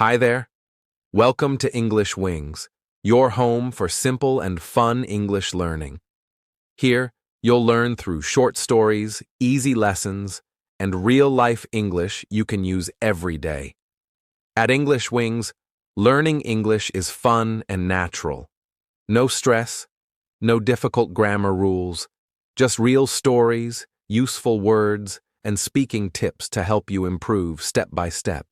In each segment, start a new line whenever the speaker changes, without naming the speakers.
Hi there. Welcome to English Wings, your home for simple and fun English learning. Here, you'll learn through short stories, easy lessons, and real-life English you can use every day. At English Wings, learning English is fun and natural. No stress, no difficult grammar rules, just real stories, useful words, and speaking tips to help you improve step by step.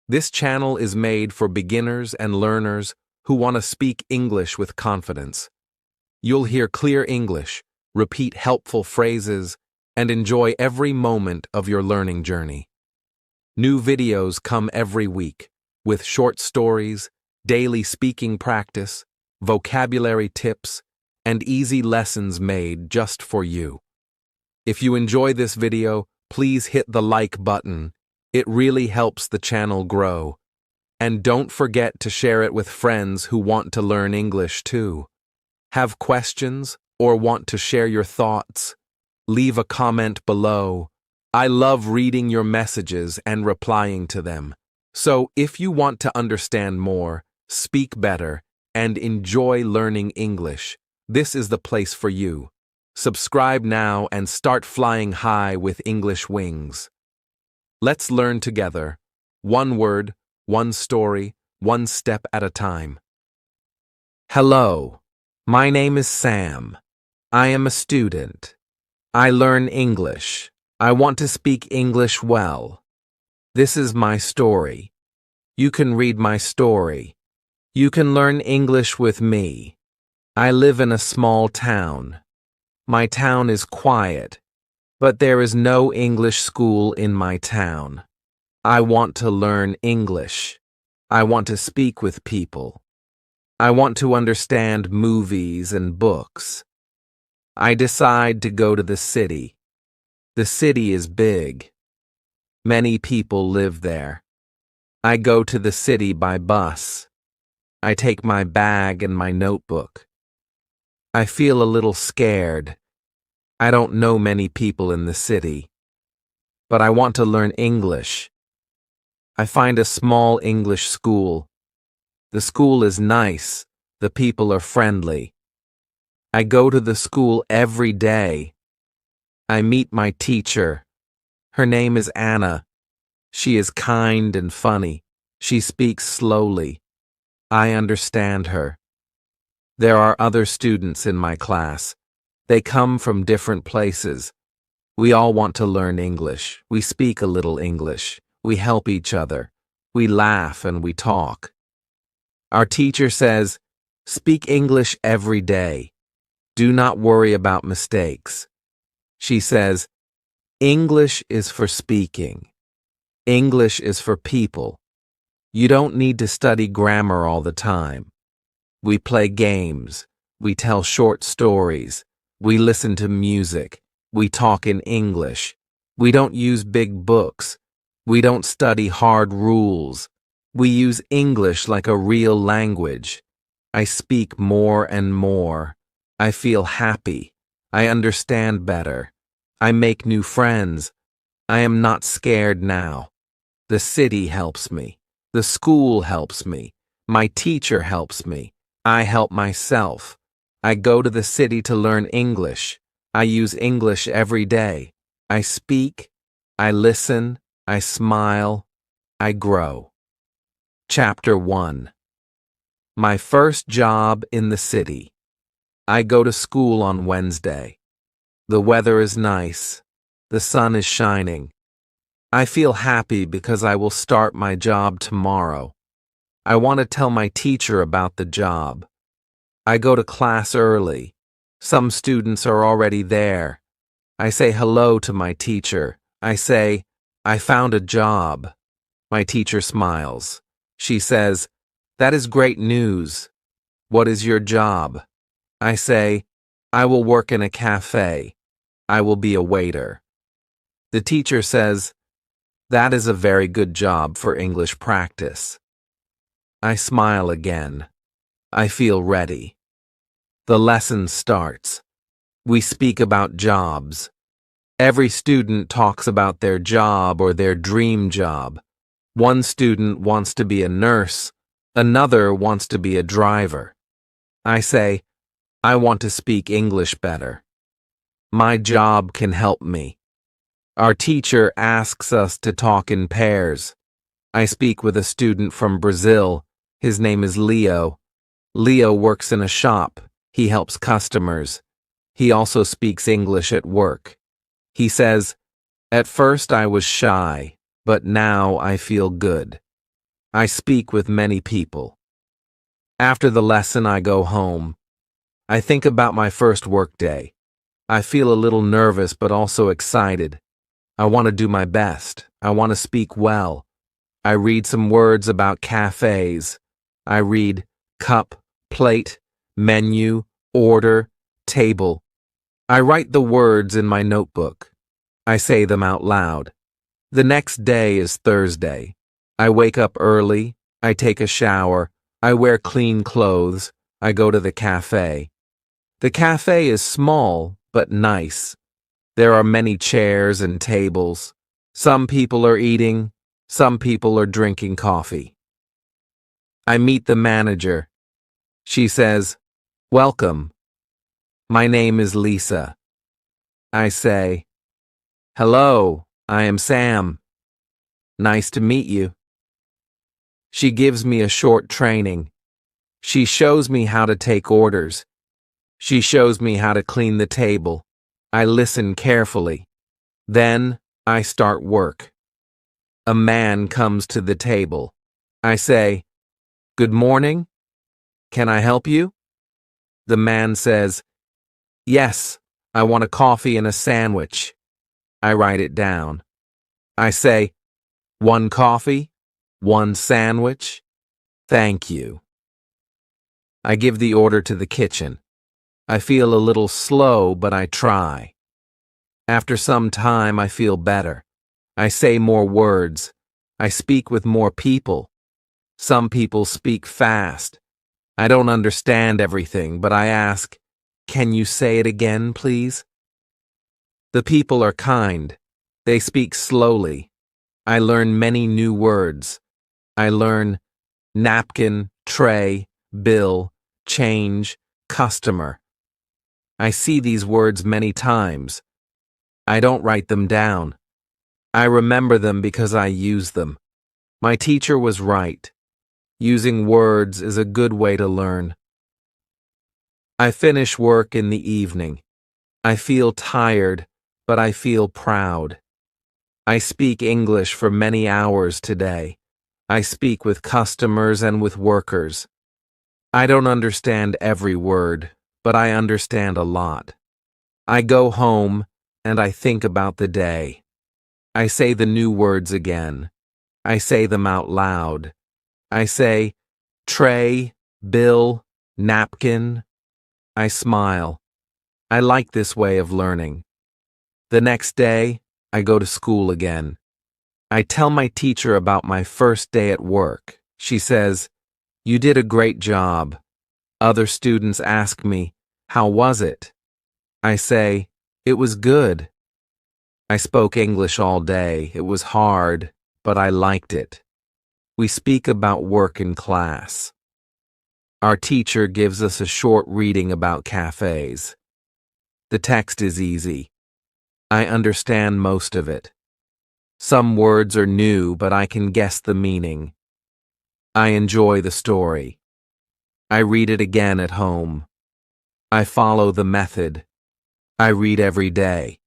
This channel is made for beginners and learners who want to speak English with confidence. You'll hear clear English, repeat helpful phrases, and enjoy every moment of your learning journey. New videos come every week, with short stories, daily speaking practice, vocabulary tips, and easy lessons made just for you. If you enjoy this video, please hit the like button. It really helps the channel grow. And don't forget to share it with friends who want to learn English too. Have questions or want to share your thoughts? Leave a comment below. I love reading your messages and replying to them. So if you want to understand more, speak better, and enjoy learning English, this is the place for you. Subscribe now and start flying high with English Wings. Let's learn together. One word, one story, one step at a time. Hello. My name is Sam. I am a student. I learn English. I want to speak English well. This is my story. You can read my story. You can learn English with me. I live in a small town. My town is quiet, but there is no English school in my town. I want to learn English. I want to speak with people. I want to understand movies and books. I decide to go to the city. The city is big. Many people live there. I go to the city by bus. I take my bag and my notebook. I feel a little scared. I don't know many people in the city, but I want to learn English. I find a small English school. The school is nice. The people are friendly. I go to the school every day. I meet my teacher. Her name is Anna. She is kind and funny. She speaks slowly. I understand her. There are other students in my class. They come from different places. We all want to learn English. We speak a little English. We help each other. We laugh and we talk. Our teacher says, "Speak English every day. Do not worry about mistakes." She says, "English is for speaking. English is for people. You don't need to study grammar all the time. We play games. We tell short stories. We listen to music. We talk in English. We don't use big books. We don't study hard rules. We use English like a real language. I speak more and more. I feel happy. I understand better. I make new friends. I am not scared now. The city helps me. The school helps me. My teacher helps me. I help myself. I go to the city to learn English. I use English every day. I speak. I listen. I smile. I grow. Chapter 1. My first job in the city. I go to school on Wednesday. The weather is nice. The sun is shining. I feel happy because I will start my job tomorrow. I want to tell my teacher about the job. I go to class early. Some students are already there. I say hello to my teacher. I say, "I found a job." My teacher smiles. She says, "That is great news. What is your job?" I say, "I will work in a cafe. I will be a waiter." The teacher says, "That is a very good job for English practice." I smile again. I feel ready. The lesson starts. We speak about jobs. Every student talks about their job or their dream job. One student wants to be a nurse, another wants to be a driver. I say, I want to speak English better. My job can help me. Our teacher asks us to talk in pairs. I speak with a student from Brazil. His name is Leo. Leo works in a shop. He helps customers. He also speaks English at work. He says, "At first I was shy, but now I feel good. I speak with many people." After the lesson, I go home. I think about my first work day. I feel a little nervous but also excited. I want to do my best. I want to speak well. I read some words about cafes. I read cup, plate, menu, order, table. I write the words in my notebook. I say them out loud. The next day is Thursday. I wake up early. I take a shower. I wear clean clothes. I go to the cafe. The cafe is small but nice. There are many chairs and tables. Some people are eating. Some people are drinking coffee. I meet the manager. She says, "Welcome. My name is Lisa." I say, "Hello, I am Sam. Nice to meet you." She gives me a short training. She shows me how to take orders. She shows me how to clean the table. I listen carefully. Then I start work. A man comes to the table. I say, "Good morning. Can I help you?" The man says, "Yes, I want a coffee and a sandwich." I write it down. I say, "One coffee, one sandwich. Thank you." I give the order to the kitchen. I feel a little slow, but I try. After some time, I feel better. I say more words. I speak with more people. Some people speak fast. I don't understand everything, but I ask, "Can you say it again, please?" The people are kind. They speak slowly. I learn many new words. I learn napkin, tray, bill, change, customer. I see these words many times. I don't write them down. I remember them because I use them. My teacher was right. Using words is a good way to learn. I finish work in the evening. I feel tired, but I feel proud. I speak English for many hours today. I speak with customers and with workers. I don't understand every word, but I understand a lot. I go home and I think about the day. I say the new words again. I say them out loud. I say, tray, bill, napkin. I smile. I like this way of learning. The next day, I go to school again. I tell my teacher about my first day at work. She says, "You did a great job." Other students ask me, "How was it?" I say, "It was good." I spoke English all day. It was hard, but I liked it. We speak about work in class. Our teacher gives us a short reading about cafes. The text is easy. I understand most of it. Some words are new, but I can guess the meaning. I enjoy the story. I read it again at home. I follow the method. I read every day.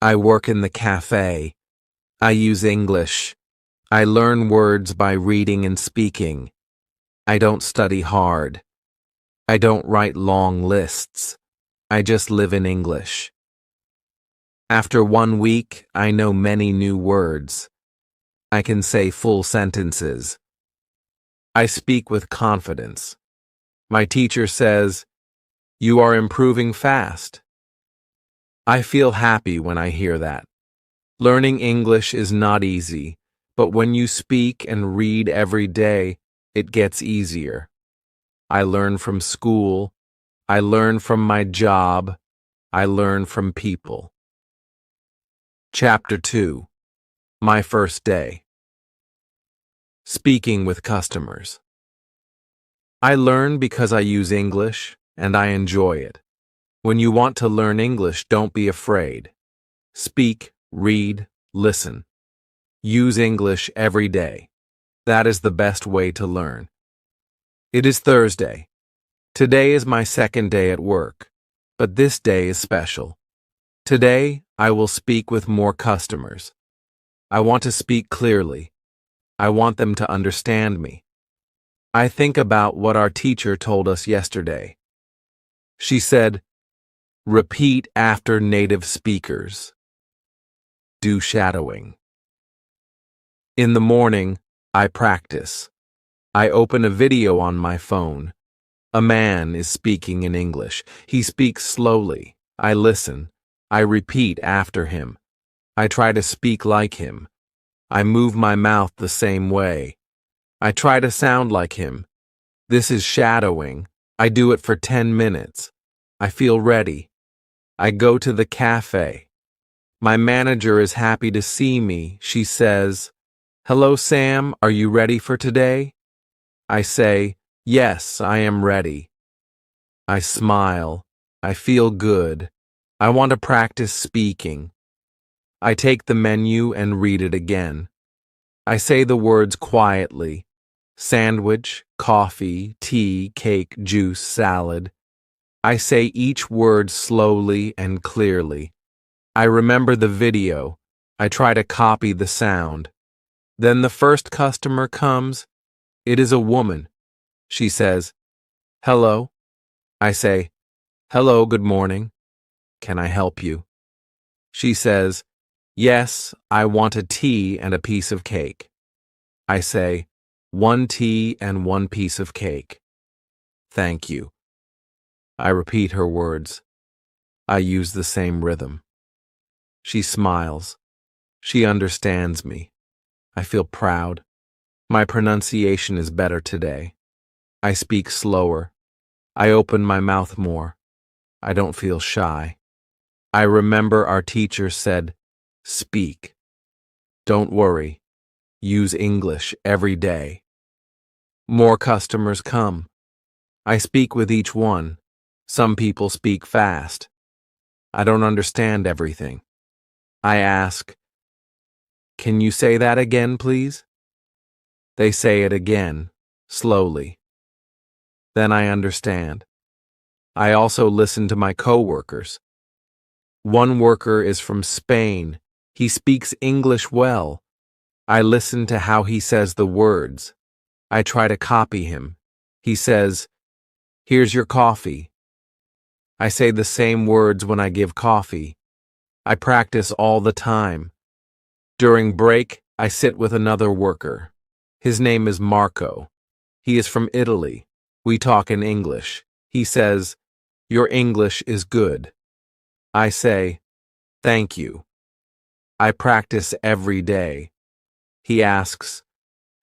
I work in the cafe. I use English. I learn words by reading and speaking. I don't study hard. I don't write long lists. I just live in English. After 1 week, I know many new words. I can say full sentences. I speak with confidence. My teacher says, "You are improving fast." I feel happy when I hear that. Learning English is not easy, but when you speak and read every day, it gets easier. I learn from school. I learn from my job. I learn from people. Chapter 2. My first day. Speaking with customers. I learn because I use English, and I enjoy it. When you want to learn English, don't be afraid. Speak, read, listen. Use English every day. That is the best way to learn. It is Thursday. Today is my second day at work, but this day is special. Today, I will speak with more customers. I want to speak clearly. I want them to understand me. I think about what our teacher told us yesterday. She said, repeat after native speakers. Do shadowing. In the morning, I practice. I open a video on my phone. A man is speaking in English. He speaks slowly. I listen. I repeat after him. I try to speak like him. I move my mouth the same way. I try to sound like him. This is shadowing. I do it for 10 minutes. I feel ready. I go to the cafe. My manager is happy to see me. She says, "Hello, Sam, are you ready for today?" I say, "Yes, I am ready." I smile. I feel good. I want to practice speaking. I take the menu and read it again. I say the words quietly. Sandwich, coffee, tea, cake, juice, salad. I say each word slowly and clearly. I remember the video. I try to copy the sound. Then the first customer comes. It is a woman. She says, "Hello." I say, "Hello, good morning. Can I help you?" She says, "Yes, I want a tea and a piece of cake." I say, "1 tea and 1 piece of cake." "Thank you." I repeat her words. I use the same rhythm. She smiles. She understands me. I feel proud. My pronunciation is better today. I speak slower. I open my mouth more. I don't feel shy. I remember our teacher said, "Speak. Don't worry. Use English every day." More customers come. I speak with each one. Some people speak fast. I don't understand everything. I ask, "Can you say that again, please?" They say it again, slowly. Then I understand. I also listen to my coworkers. One worker is from Spain. He speaks English well. I listen to how he says the words. I try to copy him. He says, "Here's your coffee." I say the same words when I give coffee. I practice all the time. During break, I sit with another worker. His name is Marco. He is from Italy. We talk in English. He says, "Your English is good." I say, "Thank you." I practice every day. He asks,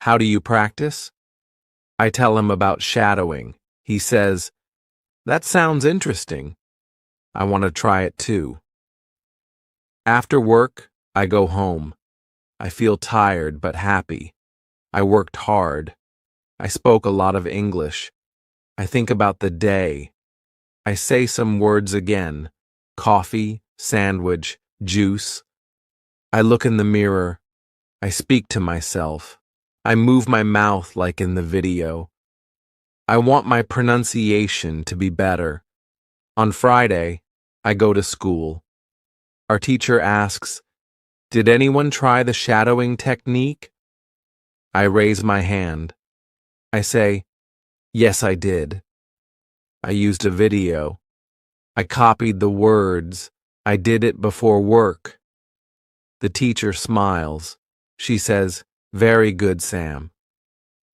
"How do you practice?" I tell him about shadowing. He says, "That sounds interesting. I want to try it too." After work, I go home. I feel tired but happy. I worked hard. I spoke a lot of English. I think about the day. I say some words again. Coffee, sandwich, juice. I look in the mirror. I speak to myself. I move my mouth like in the video. I want my pronunciation to be better. On Friday, I go to school. Our teacher asks, "Did anyone try the shadowing technique?" I raise my hand. I say, "Yes, I did." I used a video. I copied the words. I did it before work. The teacher smiles. She says, "Very good, Sam.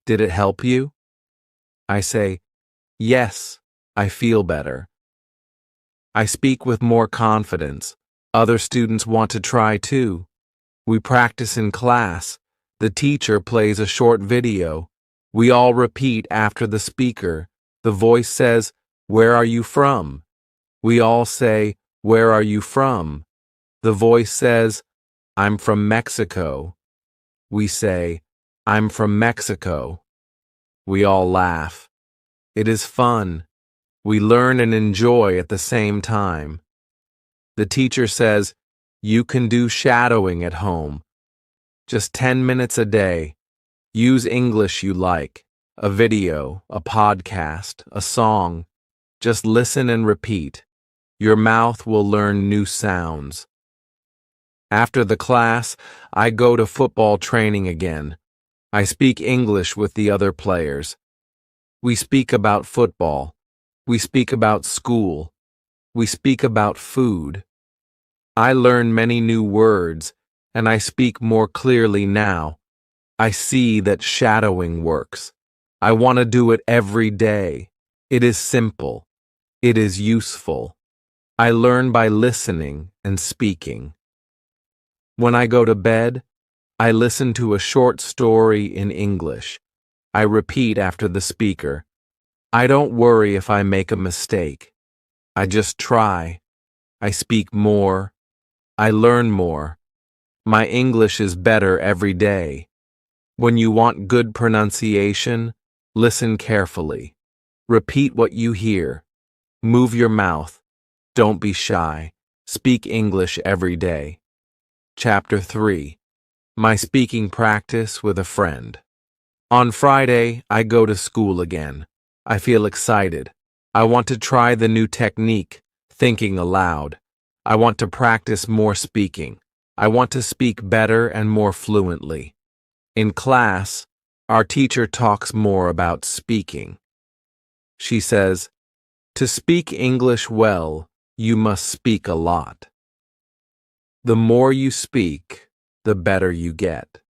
Did it help you?" I say, "Yes, I feel better." I speak with more confidence. Other students want to try too. We practice in class. The teacher plays a short video. We all repeat after the speaker. The voice says, "Where are you from?" We all say, "Where are you from?" The voice says, "I'm from Mexico." We say, I'm from Mexico. We all laugh. It is fun. We learn and enjoy at the same time. The teacher says, you can do shadowing at home. Just 10 minutes a day. Use English you like. A video, a podcast, a song. Just listen and repeat. Your mouth will learn new sounds. After the class, I go to football training again. I speak English with the other players. We speak about football. We speak about school. We speak about food. I learn many new words, and I speak more clearly now. I see that shadowing works. I want to do it every day. It is simple. It is useful. I learn by listening and speaking. When I go to bed, I listen to a short story in English. I repeat after the speaker. I don't worry if I make a mistake. I just try. I speak more. I learn more. My English is better every day. When you want good pronunciation, listen carefully. Repeat what you hear. Move your mouth. Don't be shy. Speak English every day. Chapter 3. My speaking practice with a friend. On Friday, I go to school again. I feel excited. I want to try the new technique, thinking aloud. I want to practice more speaking. I want to speak better and more fluently. In class, our teacher talks more about speaking. She says, to speak English well, you must speak a lot. The more you speak, the better you get.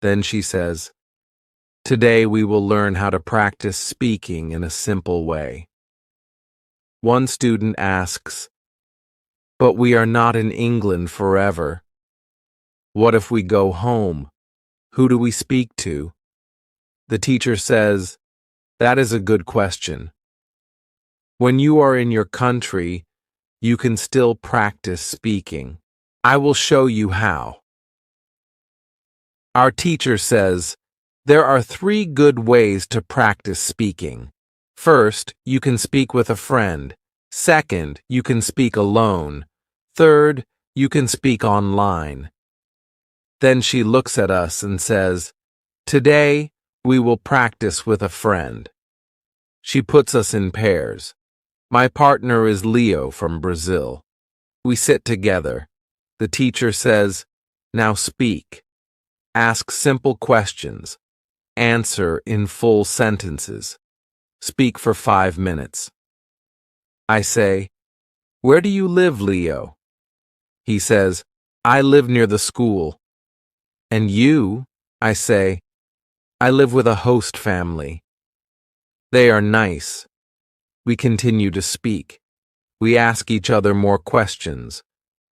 Then she says, today we will learn how to practice speaking in a simple way. One student asks, but we are not in England forever. What if we go home? Who do we speak to? The teacher says, that is a good question. When you are in your country, you can still practice speaking. I will show you how. Our teacher says, there are 3 good ways to practice speaking. First, you can speak with a friend. Second, you can speak alone. Third, you can speak online. Then she looks at us and says, today we will practice with a friend. She puts us in pairs. My partner is Leo from Brazil. We sit together. The teacher says, now speak. Ask simple questions. Answer in full sentences. Speak for 5 minutes. I say, where do you live, Leo? He says, I live near the school. And you? I say, I live with a host family. They are nice. We continue to speak. We ask each other more questions.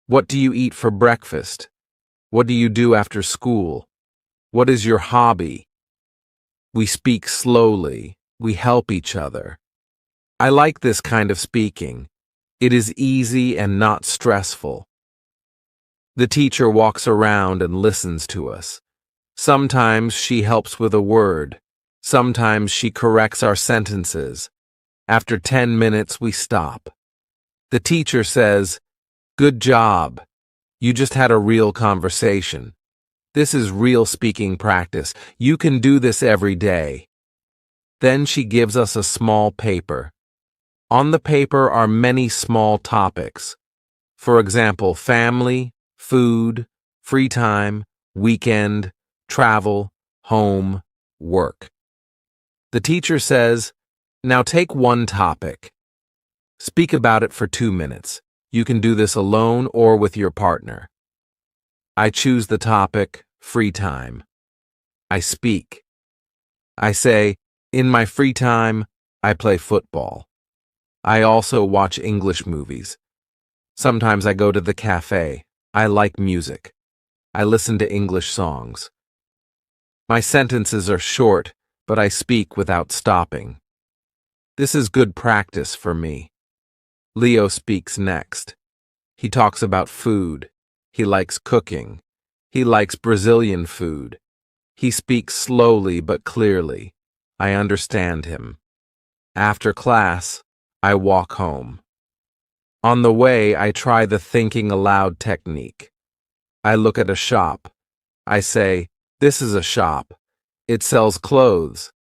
What do you eat for breakfast? What do you do after school? What is your hobby? We speak slowly. We help each other. I like this kind of speaking. It is easy and not stressful. The teacher walks around and listens to us. Sometimes she helps with a word. Sometimes she corrects our sentences. After 10 minutes, we stop. The teacher says, good job. You just had a real conversation. This is real speaking practice. You can do this every day. Then she gives us a small paper. On the paper are many small topics. For example, family, food, free time, weekend, travel, home, work. The teacher says, now take one topic. Speak about it for 2 minutes. You can do this alone or with your partner. I choose the topic, free time. I speak. I say, in my free time, I play football. I also watch English movies. Sometimes I go to the cafe. I like music. I listen to English songs. My sentences are short, but I speak without stopping. This is good practice for me. Leo speaks next. He talks about food. He likes cooking. He likes Brazilian food. He speaks slowly but clearly. I understand him. After class, I walk home. On the way, I try the thinking aloud technique. I look at a shop. I say, "This is a shop. It sells clothes.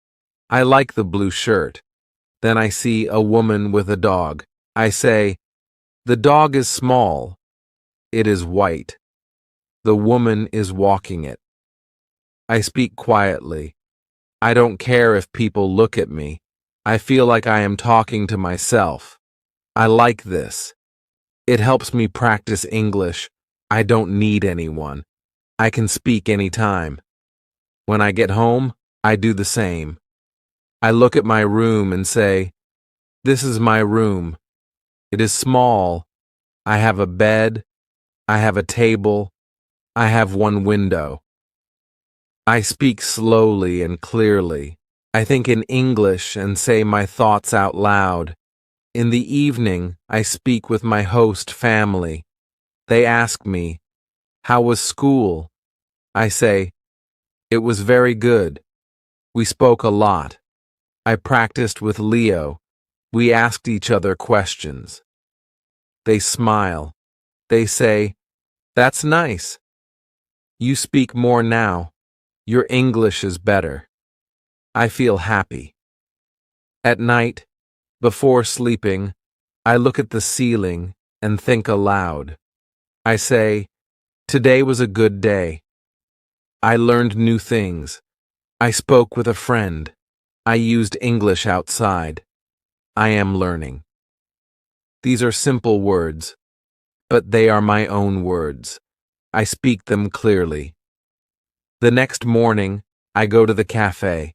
I like the blue shirt." Then I see a woman with a dog. I say, "The dog is small. It is white. The woman is walking it." I speak quietly. I don't care if people look at me. I feel like I am talking to myself. I like this. It helps me practice English. I don't need anyone. I can speak anytime. When I get home, I do the same. I look at my room and say, "This is my room. It is small. I have a bed. I have a table. I have one window." I speak slowly and clearly. I think in English and say my thoughts out loud. In the evening, I speak with my host family. They ask me, "How was school?" I say, "It was very good. We spoke a lot. I practiced with Leo. We asked each other questions." They smile. They say, "That's nice. You speak more now. Your English is better." I feel happy. At night, before sleeping, I look at the ceiling and think aloud. I say, "Today was a good day. I learned new things. I spoke with a friend. I used English outside. I am learning." These are simple words, but they are my own words. I speak them clearly. The next morning, I go to the cafe.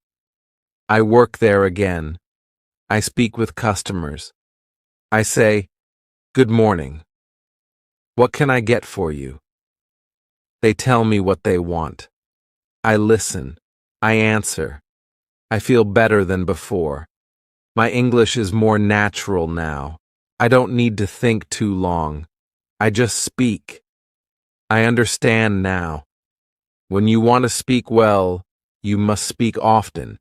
I work there again. I speak with customers. I say, "Good morning. What can I get for you?" They tell me what they want. I listen. I answer. I feel better than before. My English is more natural now. I don't need to think too long. I just speak. I understand now. When you want to speak well, you must speak often.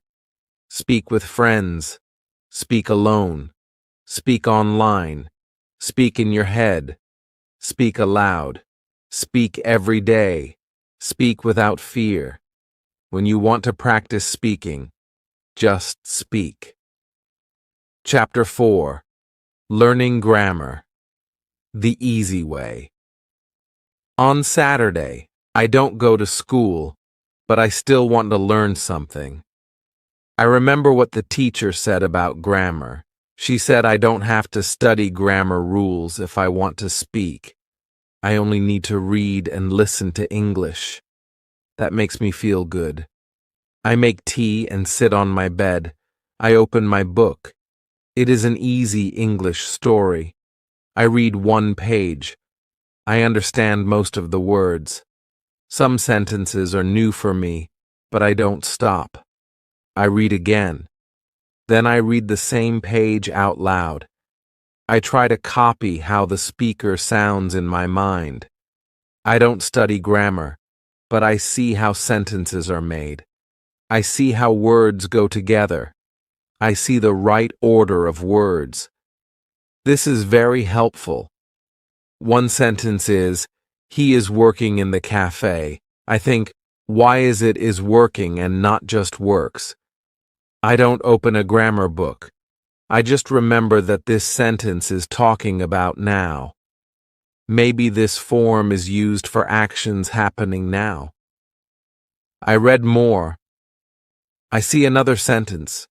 Speak with friends. Speak alone. Speak online. Speak in your head. Speak aloud. Speak every day. Speak without fear. When you want to practice speaking, just speak. Chapter 4. Learning Grammar. The Easy Way. On Saturday, I don't go to school, but I still want to learn something. I remember what the teacher said about grammar. She said I don't have to study grammar rules if I want to speak. I only need to read and listen to English. That makes me feel good. I make tea and sit on my bed. I open my book. It is an easy English story. I read one page. I understand most of the words. Some sentences are new for me, but I don't stop. I read again. Then I read the same page out loud. I try to copy how the speaker sounds in my mind. I don't study grammar, but I see how sentences are made. I see how words go together. I see the right order of words. This is very helpful. One sentence is, "He is working in the cafe." I think, why is working and not just works? I don't open a grammar book. I just remember that this sentence is talking about now. Maybe this form is used for actions happening now. I read more. I see another sentence.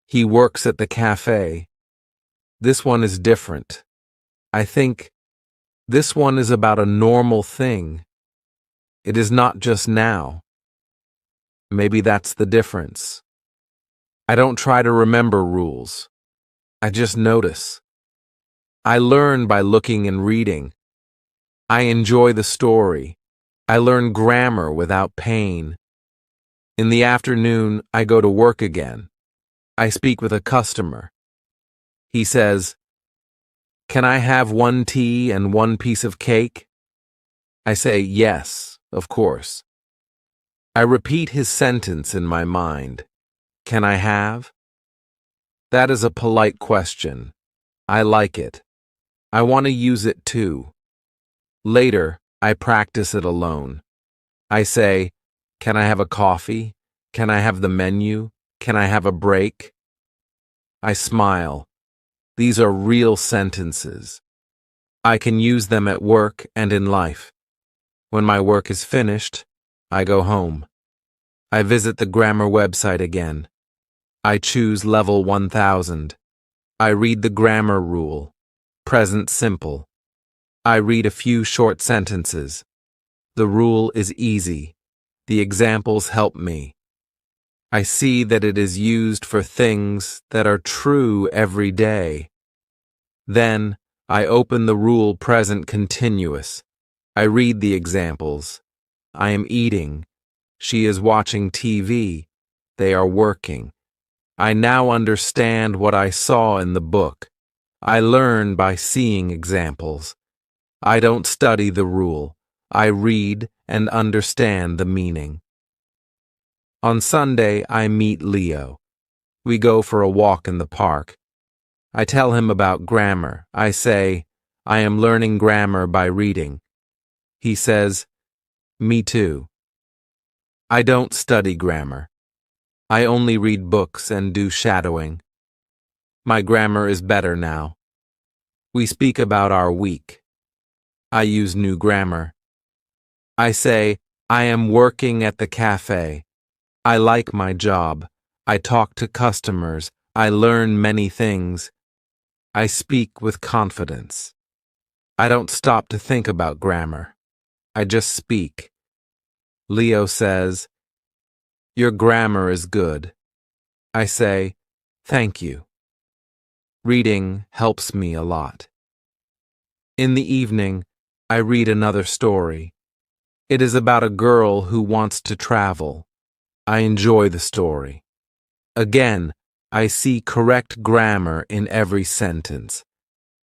He works at the cafe. This one is different. I think this one is about a normal thing. It is not just now. Maybe that's the difference. I don't try to remember rules. I just notice. I learn by looking and reading. I enjoy the story. I learn grammar without pain. In the afternoon, I go to work again. I speak with a customer. He says, "Can I have one tea and one piece of cake?" I say, "Yes, of course." I repeat his sentence in my mind. Can I have? That is a polite question. I like it. I want to use it too. Later, I practice it alone. I say, can I have a coffee? Can I have the menu? Can I have a break? I smile. These are real sentences. I can use them at work and in life. When my work is finished, I go home. I visit the grammar website again. I choose level 1000. I read the grammar rule. Present simple. I read a few short sentences. The rule is easy. The examples help me. I see that it is used for things that are true every day. Then, I open the rule present continuous. I read the examples. I am eating. She is watching TV. They are working. I now understand what I saw in the book. I learn by seeing examples. I don't study the rule. I read and understand the meaning. On Sunday, I meet Leo. We go for a walk in the park. I tell him about grammar. I say, I am learning grammar by reading. He says, me too. I don't study grammar. I only read books and do shadowing. My grammar is better now. We speak about our week. I use new grammar. I say, I am working at the cafe. I like my job. I talk to customers. I learn many things. I speak with confidence. I don't stop to think about grammar. I just speak. Leo says, your grammar is good. I say, thank you. Reading helps me a lot. In the evening, I read another story. It is about a girl who wants to travel. I enjoy the story. Again, I see correct grammar in every sentence.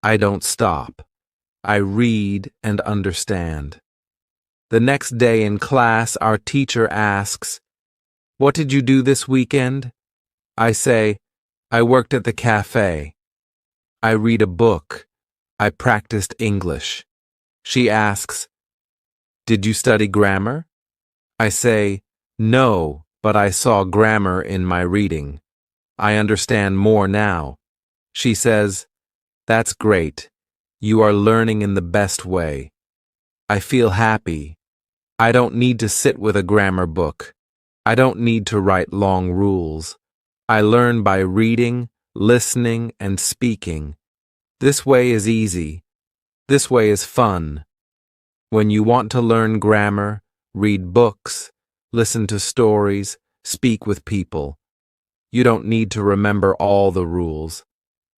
I don't stop. I read and understand. The next day in class, our teacher asks, what did you do this weekend? I say, I worked at the cafe. I read a book. I practiced English. She asks, did you study grammar? I say, no, but I saw grammar in my reading. I understand more now. She says, that's great. You are learning in the best way. I feel happy. I don't need to sit with a grammar book. I don't need to write long rules. I learn by reading, listening, and speaking. This way is easy. This way is fun. When you want to learn grammar, read books, listen to stories, speak with people. You don't need to remember all the rules.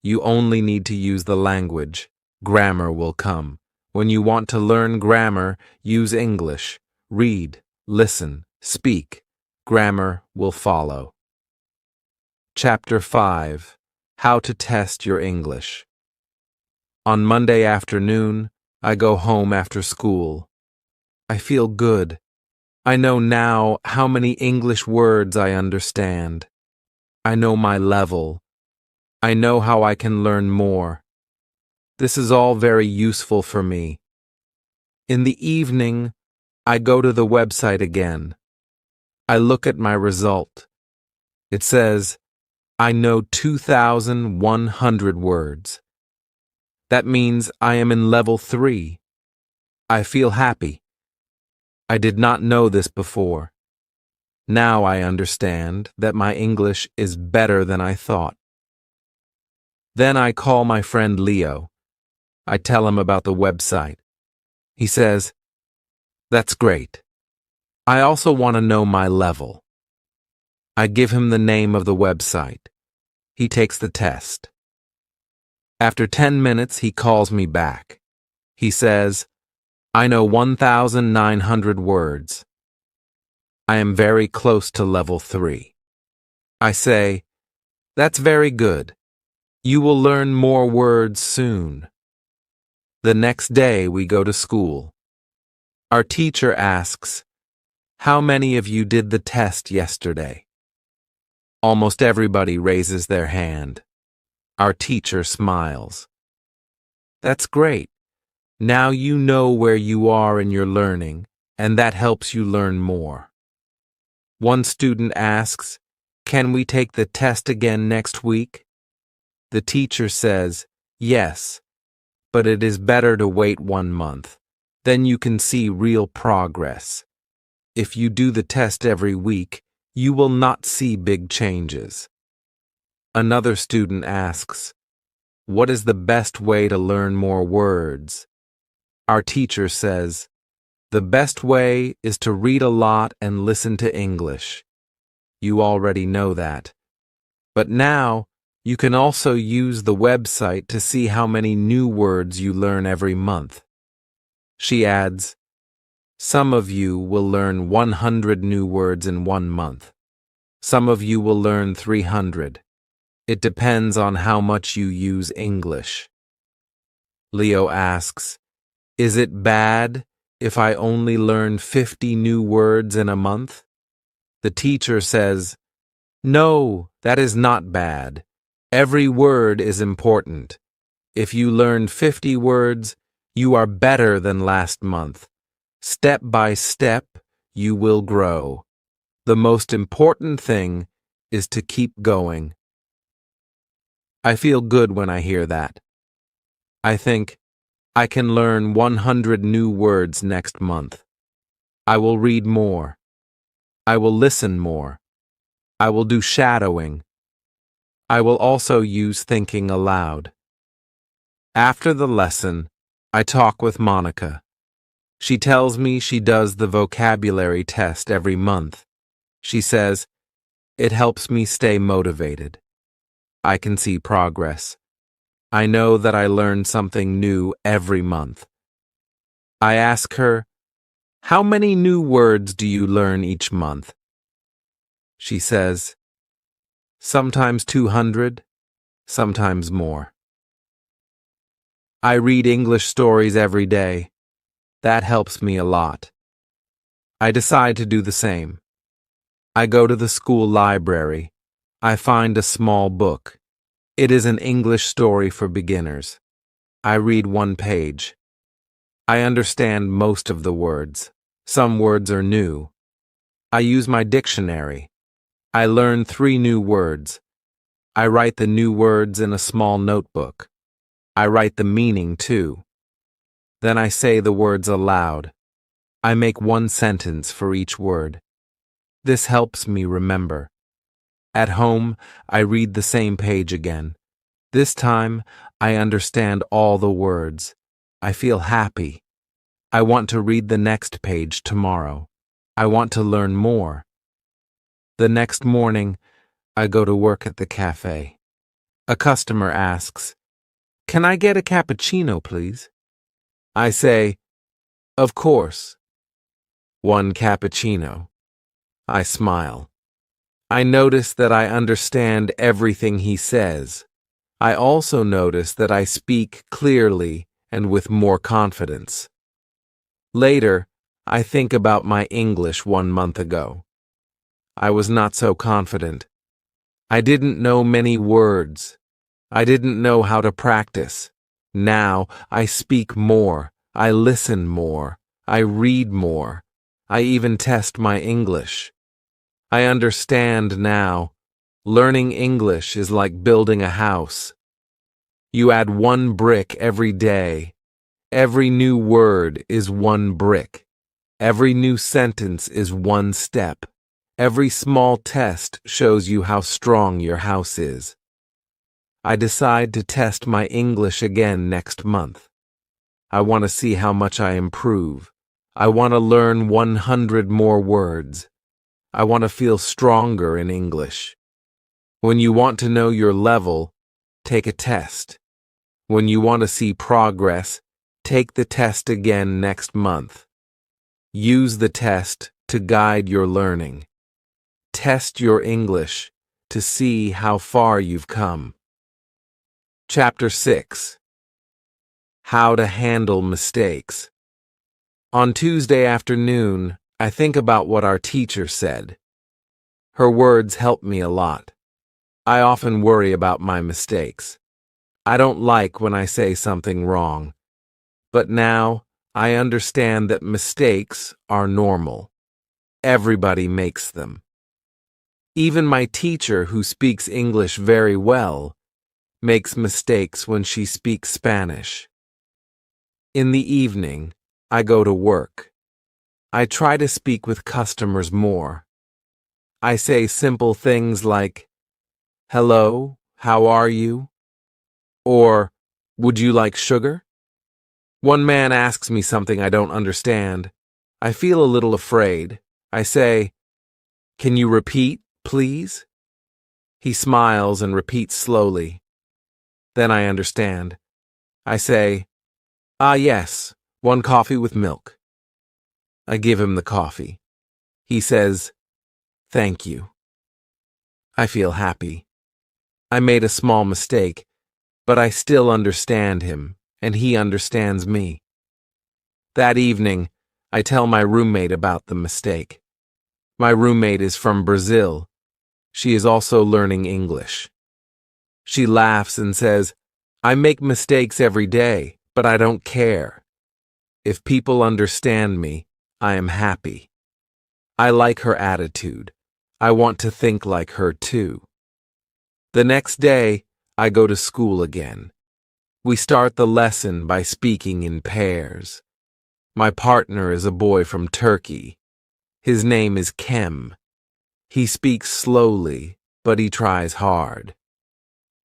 You only need to use the language. Grammar will come. When you want to learn grammar, use English. Read, listen, speak. Grammar will follow. Chapter 5. How to Test Your English. On Monday afternoon, I go home after school. I feel good. I know now how many English words I understand. I know my level. I know how I can learn more. This is all very useful for me. In the evening, I go to the website again. I look at my result. It says, I know 2,100 words. That means I am in level 3. I feel happy. I did not know this before. Now I understand that my English is better than I thought. Then I call my friend Leo. I tell him about the website. He says, that's great. I also want to know my level. I give him the name of the website. He takes the test. After 10 minutes, he calls me back. He says, I know 1,900 words. I am very close to level 3. I say, that's very good. You will learn more words soon. The next day we go to school. Our teacher asks, How many of you did the test yesterday? Almost everybody raises their hand. Our teacher smiles. That's great. Now you know where you are in your learning, and that helps you learn more. One student asks, "Can we take the test again next week?" The teacher says, "Yes, but it is better to wait 1 month. Then you can see real progress. If you do the test every week, you will not see big changes." Another student asks, "What is the best way to learn more words?" Our teacher says, "The best way is to read a lot and listen to English." You already know that. But now, you can also use the website to see how many new words you learn every month. She adds, "Some of you will learn 100 new words in 1 month. Some of you will learn 300. It depends on how much you use English." Leo asks, "Is it bad if I only learn 50 new words in a month?" The teacher says, "No, that is not bad. Every word is important. If you learn 50 words, you are better than last month. Step by step, you will grow. The most important thing is to keep going." I feel good when I hear that. I think, I can learn 100 new words next month. I will read more. I will listen more. I will do shadowing. I will also use thinking aloud. After the lesson, I talk with Monica. She tells me she does the vocabulary test every month. She says, "It helps me stay motivated. I can see progress. I know that I learn something new every month." I ask her, "How many new words do you learn each month?" She says, "Sometimes 200, sometimes more." I read English stories every day. That helps me a lot. I decide to do the same. I go to the school library. I find a small book. It is an English story for beginners. I read 1 page. I understand most of the words. Some words are new. I use my dictionary. I learn 3 new words. I write the new words in a small notebook. I write the meaning too. Then I say the words aloud. I make 1 sentence for each word. This helps me remember. At home, I read the same page again. This time, I understand all the words. I feel happy. I want to read the next page tomorrow. I want to learn more. The next morning, I go to work at the cafe. A customer asks, "Can I get a cappuccino, please?" I say, "Of course." 1 cappuccino. I smile. I notice that I understand everything he says. I also notice that I speak clearly and with more confidence. Later, I think about my English 1 month ago. I was not so confident. I didn't know many words. I didn't know how to practice. Now, I speak more. I listen more. I read more. I even test my English. I understand now. Learning English is like building a house. You add 1 brick every day. Every new word is 1 brick. Every new sentence is 1 step. Every small test shows you how strong your house is. I decide to test my English again next month. I want to see how much I improve. I want to learn 100 more words. I want to feel stronger in English. When you want to know your level, take a test. When you want to see progress, take the test again next month. Use the test to guide your learning. Test your English to see how far you've come. Chapter 6. How to handle mistakes. On Tuesday afternoon, I think about what our teacher said. Her words help me a lot. I often worry about my mistakes. I don't like when I say something wrong. But now I understand that mistakes are normal. Everybody makes them. Even my teacher, who speaks English very well, makes mistakes when she speaks Spanish. In the evening, I go to work. I try to speak with customers more. I say simple things like, "Hello, how are you?" Or, "Would you like sugar?" One man asks me something I don't understand. I feel a little afraid. I say, "Can you repeat, please?" He smiles and repeats slowly. Then I understand. I say, "Ah, yes, 1 coffee with milk." I give him the coffee. He says, "Thank you." I feel happy. I made a small mistake, but I still understand him, and he understands me. That evening, I tell my roommate about the mistake. My roommate is from Brazil. She is also learning English. She laughs and says, "I make mistakes every day, but I don't care. If people understand me, I am happy." I like her attitude. I want to think like her too. The next day, I go to school again. We start the lesson by speaking in pairs. My partner is a boy from Turkey. His name is Kem. He speaks slowly, but he tries hard.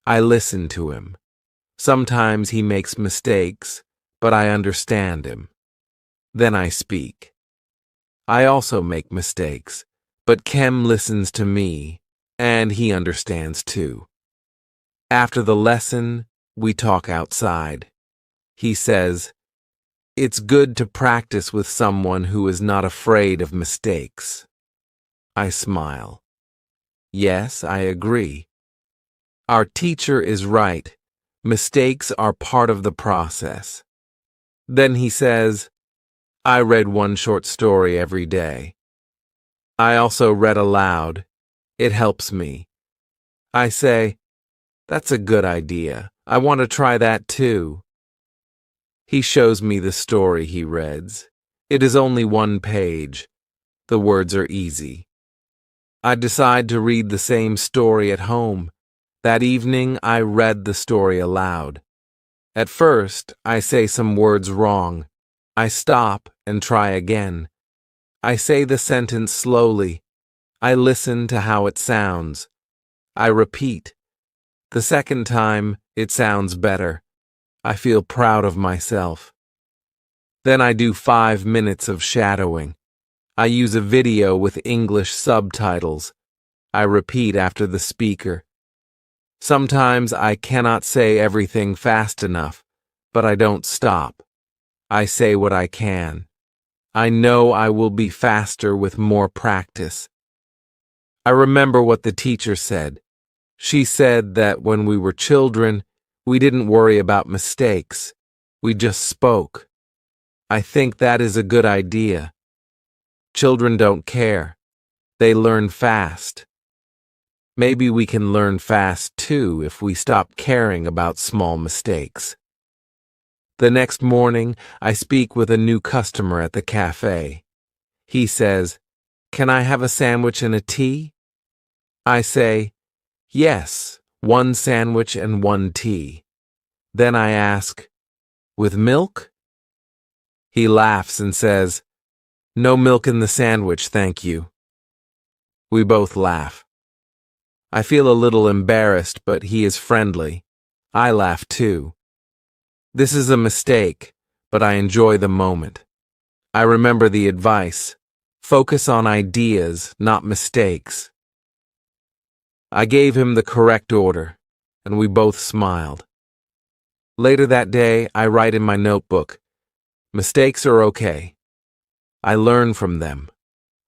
I listen to him. Sometimes he makes mistakes, but I understand him. Then I speak. I also make mistakes, but Kem listens to me, and he understands too. After the lesson, we talk outside. He says, "It's good to practice with someone who is not afraid of mistakes." I smile. Yes, I agree. Our teacher is right. Mistakes are part of the process. Then he says, "I read one short story every day." I also read aloud. It helps me. I say, "That's a good idea. I want to try that too." He shows me the story he reads. It is only 1 page. The words are easy. I decide to read the same story at home. That evening, I read the story aloud. At first, I say some words wrong. I stop and try again. I say the sentence slowly. I listen to how it sounds. I repeat. The second time, it sounds better. I feel proud of myself. Then I do 5 minutes of shadowing. I use a video with English subtitles. I repeat after the speaker. Sometimes I cannot say everything fast enough, but I don't stop. I say what I can. I know I will be faster with more practice. I remember what the teacher said. She said that when we were children, we didn't worry about mistakes. We just spoke. I think that is a good idea. Children don't care. They learn fast. Maybe we can learn fast too if we stop caring about small mistakes. The next morning, I speak with a new customer at the cafe. He says, "Can I have a sandwich and a tea?" I say, "Yes, 1 sandwich and 1 tea." Then I ask, "With milk?" He laughs and says, "No milk in the sandwich, thank you." We both laugh. I feel a little embarrassed, but he is friendly. I laugh too. This is a mistake, but I enjoy the moment. I remember the advice. Focus on ideas, not mistakes. I gave him the correct order, and we both smiled. Later that day, I write in my notebook, "Mistakes are okay. I learn from them.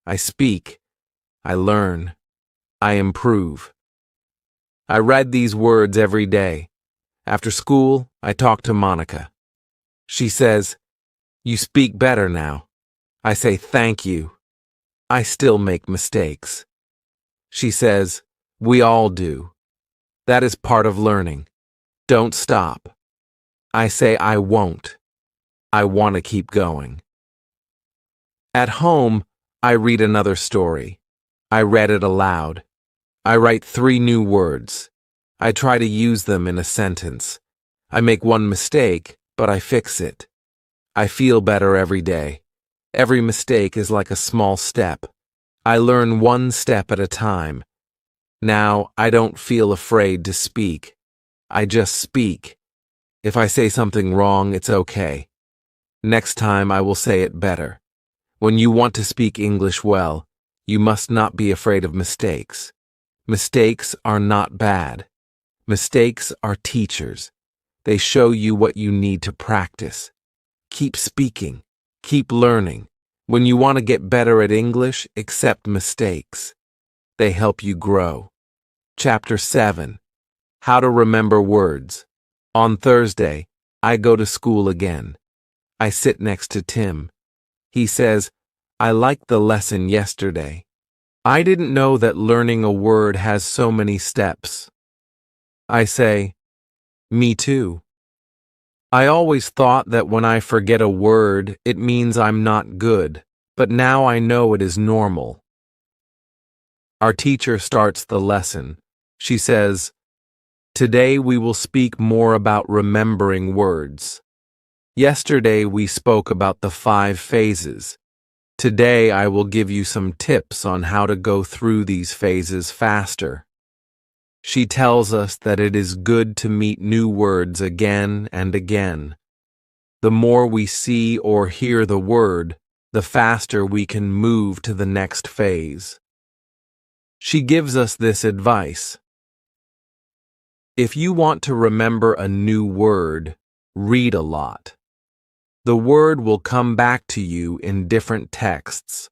I speak. I learn. I improve." I read these words every day. After school, I talk to Monica. She says, "You speak better now." I say, "Thank you." I still make mistakes. She says, we all do. That is part of learning. Don't stop. I say I won't. I want to keep going. At home, I read another story. I read it aloud. I write 3 new words. I try to use them in a sentence. I make one mistake, but I fix it. I feel better every day. Every mistake is like a small step. I learn one step at a time. Now, I don't feel afraid to speak. I just speak. If I say something wrong, it's okay. Next time I will say it better. When you want to speak English well, you must not be afraid of mistakes. Mistakes are not bad. Mistakes are teachers. They show you what you need to practice. Keep speaking. Keep learning. When you want to get better at English, accept mistakes. They help you grow. Chapter 7. How to remember words. On Thursday, I go to school again. I sit next to Tim. He says, I liked the lesson yesterday. I didn't know that learning a word has so many steps. I say, me too. I always thought that when I forget a word, it means I'm not good, but now I know it is normal. Our teacher starts the lesson. She says, today we will speak more about remembering words. Yesterday we spoke about the 5 phases. Today I will give you some tips on how to go through these phases faster. She tells us that it is good to meet new words again and again. The more we see or hear the word, the faster we can move to the next phase. She gives us this advice. If you want to remember a new word, read a lot. The word will come back to you in different texts.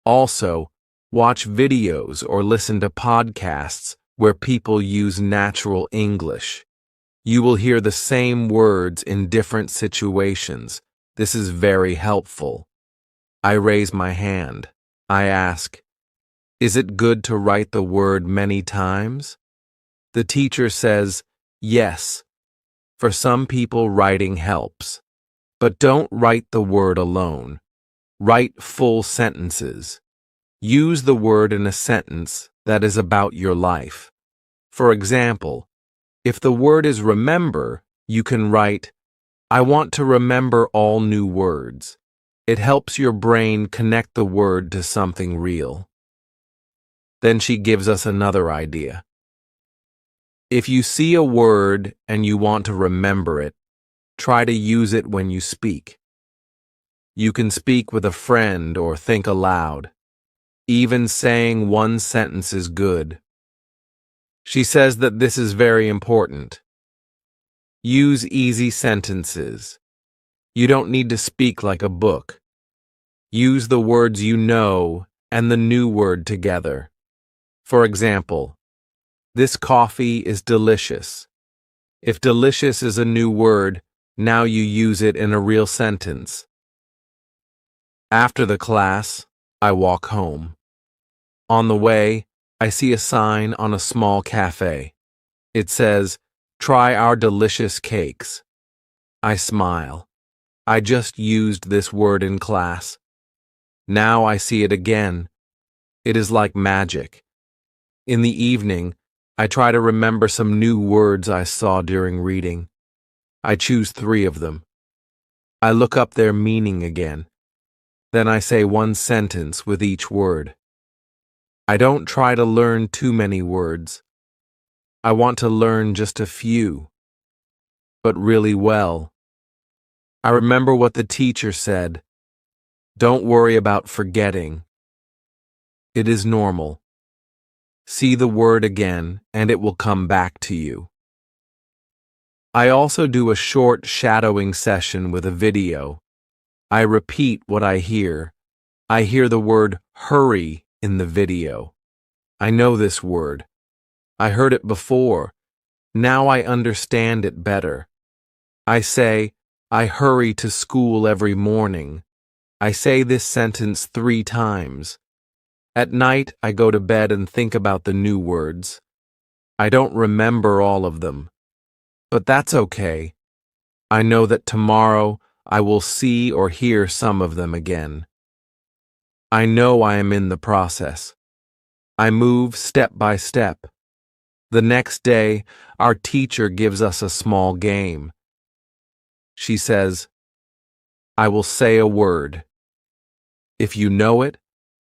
Also, watch videos or listen to podcasts where people use natural English. You will hear the same words in different situations. This is very helpful. I raise my hand. I ask, is it good to write the word many times? The teacher says, yes. For some people, writing helps. But don't write the word alone. Write full sentences. Use the word in a sentence that is about your life. For example, if the word is remember, you can write, I want to remember all new words. It helps your brain connect the word to something real. Then she gives us another idea. If you see a word and you want to remember it, try to use it when you speak. You can speak with a friend or think aloud. Even saying one sentence is good. She says that this is very important. Use easy sentences. You don't need to speak like a book. Use the words you know and the new word together. For example, this coffee is delicious. If delicious is a new word, now you use it in a real sentence. After the class, I walk home. On the way, I see a sign on a small cafe. It says, try our delicious cakes. I smile. I just used this word in class. Now I see it again. It is like magic. In the evening, I try to remember some new words I saw during reading. I choose 3 of them. I look up their meaning again. Then I say one sentence with each word. I don't try to learn too many words. I want to learn just a few, but really well. I remember what the teacher said. Don't worry about forgetting. It is normal. See the word again, and it will come back to you. I also do a short shadowing session with a video. I repeat what I hear. I hear the word hurry in the video. I know this word. I heard it before. Now I understand it better. I say, I hurry to school every morning. I say this sentence 3 times. At night, I go to bed and think about the new words. I don't remember all of them, but that's okay. I know that tomorrow I will see or hear some of them again. I know I am in the process. I move step by step. The next day, our teacher gives us a small game. She says, I will say a word. If you know it,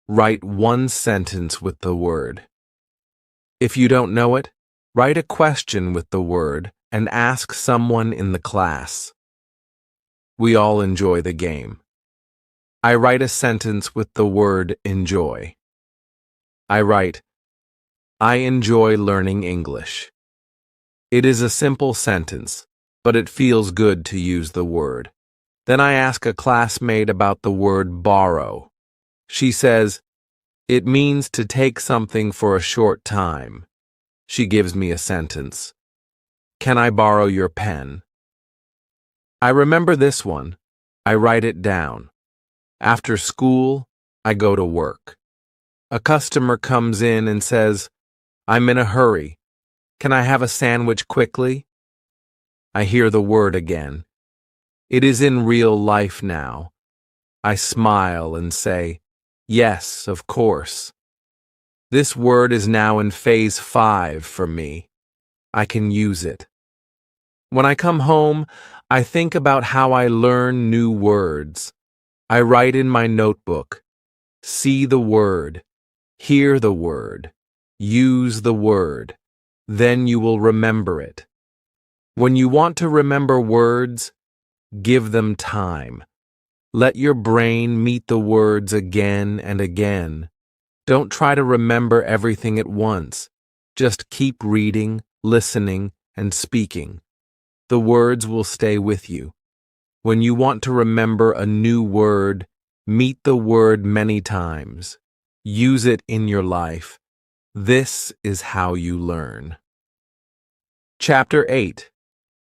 write one sentence with the word. If you don't know it, write a question with the word and ask someone in the class. We all enjoy the game. I write a sentence with the word enjoy. I write, I enjoy learning English. It is a simple sentence, but it feels good to use the word. Then I ask a classmate about the word borrow. She says, it means to take something for a short time. She gives me a sentence. Can I borrow your pen? I remember this one. I write it down. After school, I go to work. A customer comes in and says, I'm in a hurry. Can I have a sandwich quickly? I hear the word again. It is in real life now. I smile and say, yes, of course. This word is now in phase 5 for me. I can use it. When I come home, I think about how I learn new words. I write in my notebook, see the word, hear the word, use the word. Then you will remember it. When you want to remember words, give them time. Let your brain meet the words again and again. Don't try to remember everything at once. Just keep reading, listening, and speaking. The words will stay with you. When you want to remember a new word, meet the word many times. Use it in your life. This is how you learn. Chapter 8.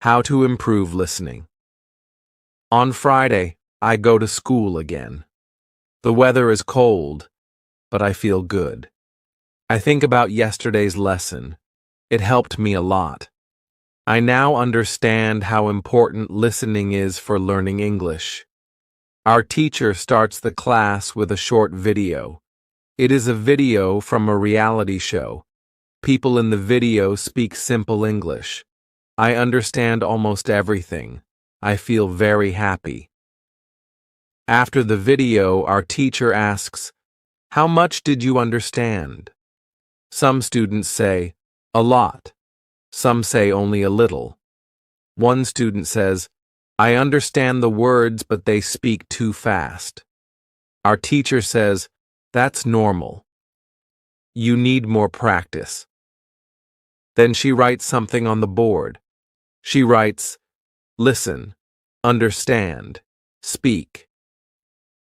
How to improve listening. On Friday, I go to school again. The weather is cold, but I feel good. I think about yesterday's lesson. It helped me a lot. I now understand how important listening is for learning English. Our teacher starts the class with a short video. It is a video from a reality show. People in the video speak simple English. I understand almost everything. I feel very happy. After the video, our teacher asks, how much did you understand? Some students say, a lot. Some say only a little. One student says, I understand the words, but they speak too fast. Our teacher says, that's normal. You need more practice. Then she writes something on the board. She writes, listen, understand, speak.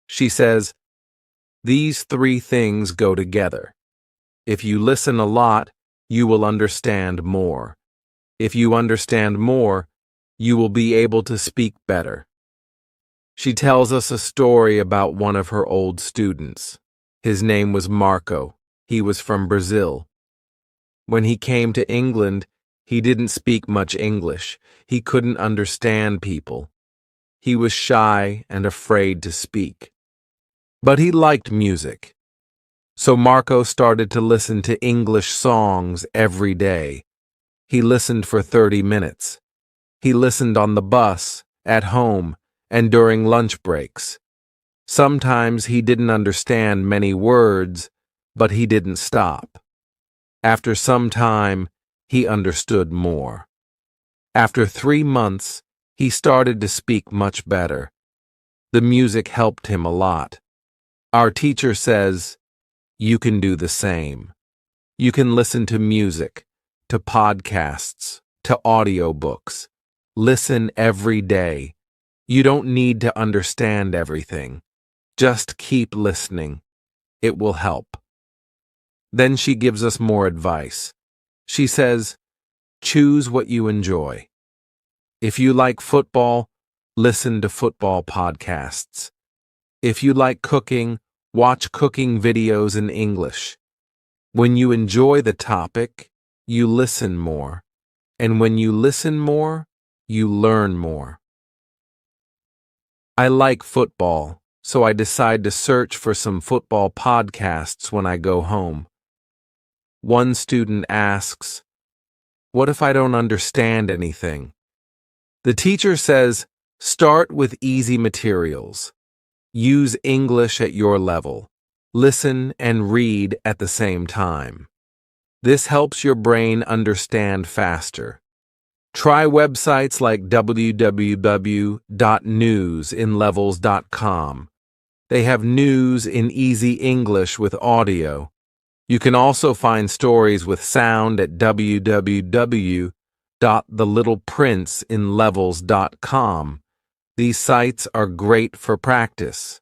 She says, these 3 things go together. If you listen a lot, you will understand more. If you understand more, you will be able to speak better. She tells us a story about one of her old students. His name was Marco. He was from Brazil. When he came to England, he didn't speak much English. He couldn't understand people. He was shy and afraid to speak. But he liked music. So Marco started to listen to English songs every day. He listened for 30 minutes. He listened on the bus, at home, and during lunch breaks. Sometimes he didn't understand many words, but he didn't stop. After some time, he understood more. After 3 months, he started to speak much better. The music helped him a lot. Our teacher says, you can do the same. You can listen to music, to podcasts, to audiobooks. Listen every day. You don't need to understand everything. Just keep listening. It will help. Then she gives us more advice. She says, choose what you enjoy. If you like football, listen to football podcasts. If you like cooking, Watch cooking videos in English. When you enjoy the topic, you listen more. And when you listen more, you learn more. I like football, so I decide to search for some football podcasts when I go home. One student asks, "What if I don't understand anything?" The teacher says, "Start with easy materials. Use English at your level. Listen and read at the same time. This helps your brain understand faster." Try websites like www.newsinlevels.com. They have news in easy English with audio. You can also find stories with sound at www.thelittleprinceinlevels.com. These sites are great for practice.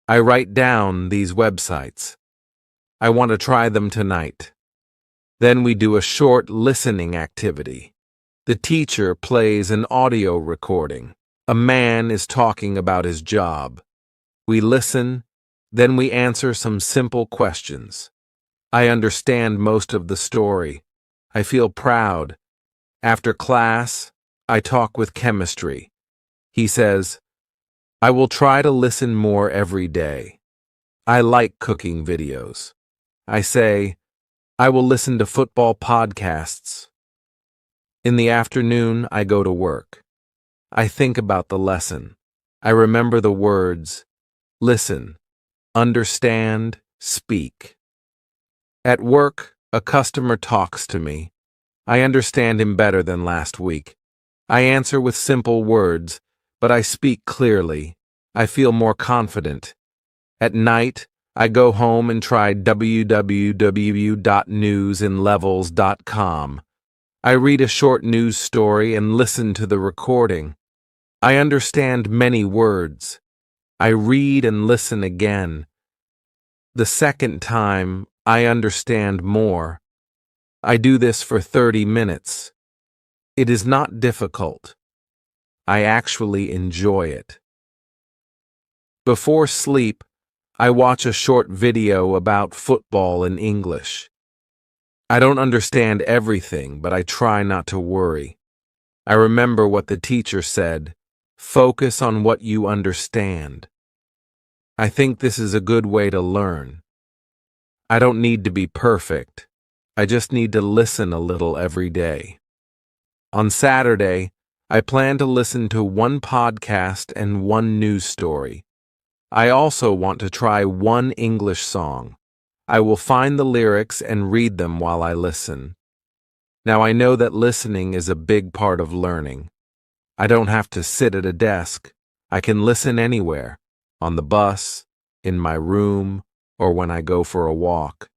I write down these websites. I want to try them tonight. Then we do a short listening activity. The teacher plays an audio recording. A man is talking about his job. We listen, then we answer some simple questions. I understand most of the story. I feel proud. After class, I talk with chemistry. He says, "I will try to listen more every day. I like cooking videos." I say, "I will listen to football podcasts." In the afternoon, I go to work. I think about the lesson. I remember the words, listen, understand, speak. At work, a customer talks to me. I understand him better than last week. I answer with simple words, but I speak clearly. I feel more confident. At night, I go home and try www.newsinlevels.com. I read a short news story and listen to the recording. I understand many words. I read and listen again. The second time, I understand more. I do this for 30 minutes. It is not difficult. I actually enjoy it. Before sleep, I watch a short video about football in English. I don't understand everything, but I try not to worry. I remember what the teacher said, focus on what you understand. I think this is a good way to learn. I don't need to be perfect. I just need to listen a little every day. On Saturday, I plan to listen to one podcast and one news story. I also want to try one English song. I will find the lyrics and read them while I listen. Now I know that listening is a big part of learning. I don't have to sit at a desk. I can listen anywhere, on the bus, in my room, or when I go for a walk.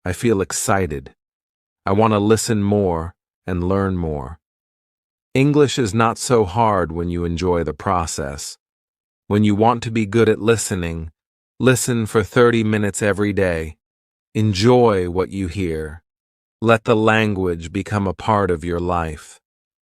I feel excited. I want to listen more and learn more. English is not so hard when you enjoy the process. When you want to be good at listening, listen for 30 minutes every day. Enjoy what you hear. Let the language become a part of your life.